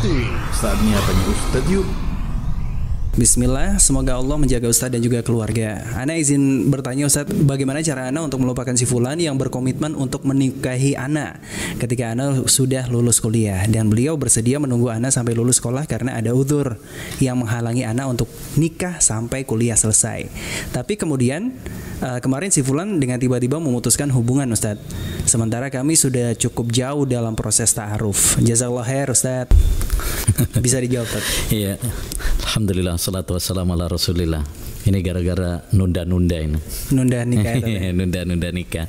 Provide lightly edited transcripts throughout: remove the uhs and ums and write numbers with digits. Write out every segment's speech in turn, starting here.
Santuy, saatnya tanya Ustadz yuk. Bismillah, semoga Allah menjaga Ustadz dan juga keluarga. Ana izin bertanya Ustadz, bagaimana cara Ana untuk melupakan si fulan yang berkomitmen untuk menikahi Ana ketika Ana sudah lulus kuliah, dan beliau bersedia menunggu Ana sampai lulus sekolah karena ada uzur yang menghalangi Ana untuk nikah sampai kuliah selesai. Tapi kemudian kemarin si fulan dengan tiba-tiba memutuskan hubungan Ustadz, sementara kami sudah cukup jauh dalam proses ta'aruf. Jazakallah khair Ustadz. Bisa dijawab Ustadz? Iya. Alhamdulillah, salatu wassalamu ala rasulillah. Ini gara-gara nunda-nunda ini. Nunda nikah ya? Nunda nikah.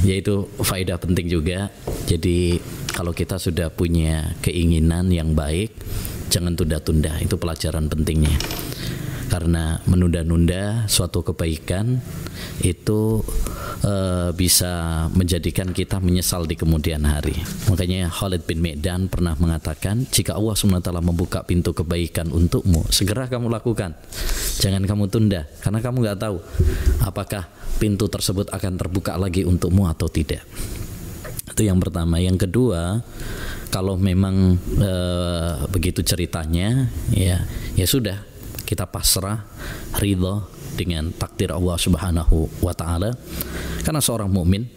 Yaitu faedah penting juga. Jadi kalau kita sudah punya keinginan yang baik, jangan tunda-tunda. Itu pelajaran pentingnya. Karena menunda-nunda suatu kebaikan itu bisa menjadikan kita menyesal di kemudian hari. Makanya Khalid bin Medan pernah mengatakan, jika Allah SWT membuka pintu kebaikan untukmu, segera kamu lakukan. Jangan kamu tunda, karena kamu nggak tahu apakah pintu tersebut akan terbuka lagi untukmu atau tidak. Itu yang pertama. Yang kedua, kalau memang begitu ceritanya, ya sudah, kita pasrah, ridha dengan takdir Allah Subhanahu wa taala. Karena seorang mukmin,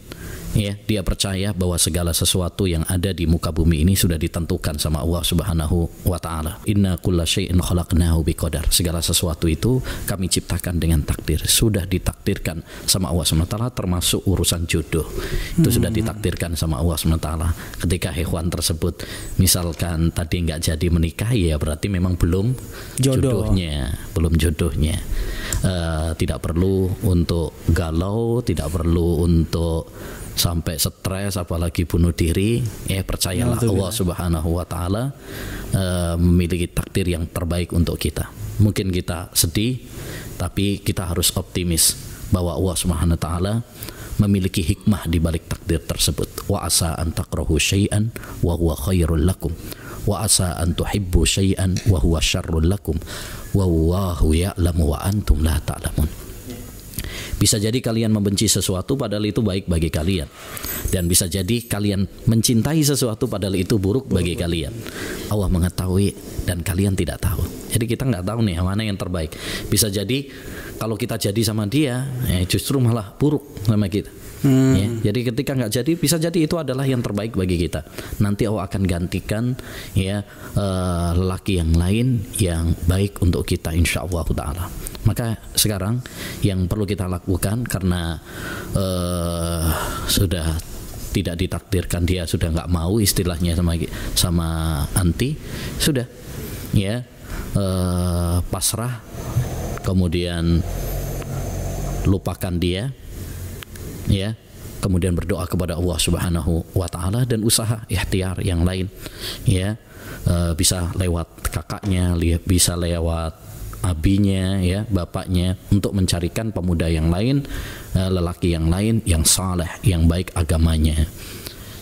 ya, dia percaya bahwa segala sesuatu yang ada di muka bumi ini sudah ditentukan sama Allah Subhanahu wa taala. Inna kulla syai'in khalaqnahu biqadar. Segala sesuatu itu kami ciptakan dengan takdir. Sudah ditakdirkan sama Allah Subhanahu wa taala, termasuk urusan jodoh. Itu sudah ditakdirkan sama Allah Subhanahu wa taala. Ketika hewan tersebut misalkan tadi nggak jadi menikah, ya berarti memang belum jodohnya. Tidak perlu untuk galau, tidak perlu untuk sampai stres apalagi bunuh diri. Percayalah Allah Subhanahu wa taala memiliki takdir yang terbaik untuk kita. Mungkin kita sedih, tapi kita harus optimis bahwa Allah Subhanahu wa taala memiliki hikmah di balik takdir tersebut. Wa asa an takrahu syai'an wa huwa khairul lakum, wa asa an tuhibbu syai'an wa huwa syarrul lakum, wallahu ya'lamu wa antum la ta'lamun. Bisa jadi kalian membenci sesuatu padahal itu baik bagi kalian, dan bisa jadi kalian mencintai sesuatu padahal itu buruk bagi kalian. Allah mengetahui dan kalian tidak tahu. Jadi kita nggak tahu nih mana yang terbaik. Bisa jadi kalau kita jadi sama dia, justru malah buruk sama kita. Jadi ketika nggak jadi, bisa jadi itu adalah yang terbaik bagi kita. Nanti Allah akan gantikan lelaki yang lain yang baik untuk kita, insya Allah ta'ala. Maka sekarang yang perlu kita lakukan, karena sudah tidak ditakdirkan, dia sudah nggak mau istilahnya sama anti, sudah pasrah, kemudian lupakan dia, kemudian berdoa kepada Allah Subhanahu wa taala, dan usaha ikhtiar yang lain, bisa lewat kakaknya, bisa lewat abinya, bapaknya, untuk mencarikan pemuda yang lain, lelaki yang lain yang saleh, yang baik agamanya.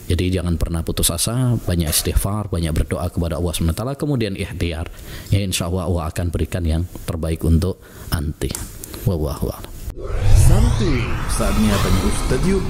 Jadi jangan pernah putus asa, banyak istighfar, banyak berdoa kepada Allah SWT, kemudian ikhtiar. Insya Allah Allah akan berikan yang terbaik untuk anti. Wallahu a'lam. Santuy, saatnya tanya Ustadz yuk.